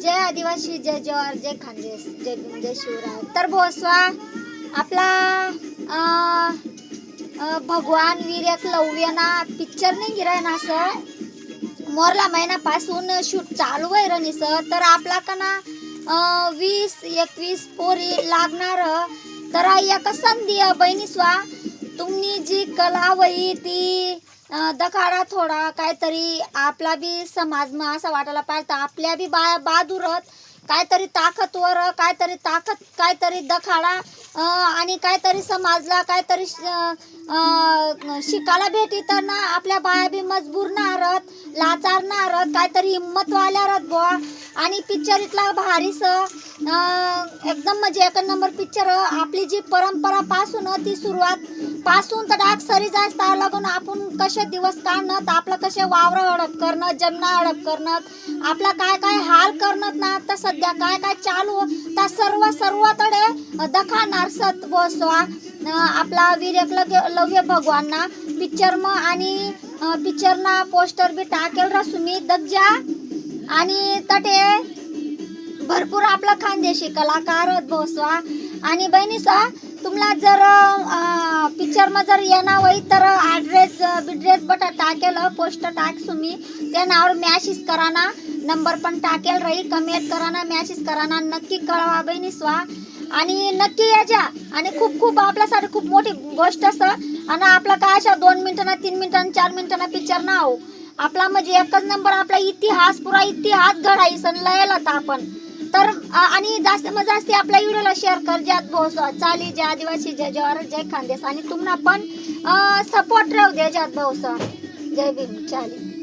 जय आदिवासी, जय जवाहर, जय खानदेश, जय भीम, जय शिवराय. तर बोसवा आपला भगवान वीर एकलव्य ना पिक्चर नाही गिराय ना असं मोरला महिन्यापासून शूट चालू आहे रनिस. तर आपला का ना 20-21 पोरी लागणार. तर एक संधी बहिणी स्वा तुम्ही जी कला वही ती दखाडा थोडा काहीतरी आपला बी समाज मग असं वाटायला पाहिजे. आपल्या बी बाया बहादूरत काहीतरी ताकदवर काहीतरी दखाडा आणि काहीतरी समाजला काहीतरी शिकायला भेटी. तर ना आपल्या बाया बी मजबूर नारत लाचार नारत काहीतरी हिंमत वाल्यारत बुवा. आणि पिक्चर इथला भारीस एकदम म्हणजे एक नंबर पिक्चर. आपली जी परंपरा पासून ती सुरुवात पासून तर डाक सरी जास्त लागून आपण कसे दिवस काढणं आपलं कसे वावर हडप करणं जमना हडप करणं आपला काय काय हाल करणं ना आता सध्या काय काय चालू त्या सर्वकडे दखाणार सत बसवा आपला वीर एकलव्य भगवान ना पिक्चर मग. आणि पिक्चर ना पोस्टर बी टाकेल रसुमी दग्जा. आणि तटे भरपूर आपला खानदेशी कलाकार बसवा. आणि बहिणीसा तुम्हाला जर पिक्चर मध्ये जर येणार होई तर ॲड्रेस बटा टाकेल पोस्टर टाक तुम्ही त्या नावावर मॅसेज करा ना. नंबर पण टाकेल राही कमेंट करा ना मॅसेज करा ना. नक्की कळवा बहिणी स्वा आणि नक्की याच्या. आणि खूप खूप आपल्यासाठी खूप मोठी गोष्ट असं. आणि आपला काय अशा 2 मिनिटांना 3 मिनिटांना 4 मिनिटांना पिक्चर ना हो आपला म्हणजे एकच नंबर आपला इतिहास पुरा इतिहास घडाई सणला आपण. तर आणि जास्त मग जास्त आपल्या व्हिडिओला शेअर कर ज्यात भाऊ चाली जय आदिवासी जय जवाहर जय खानदेश. आणि तुम्हाला पण सपोर्ट राहू दे ज्यात भाऊ जय भीम चाली.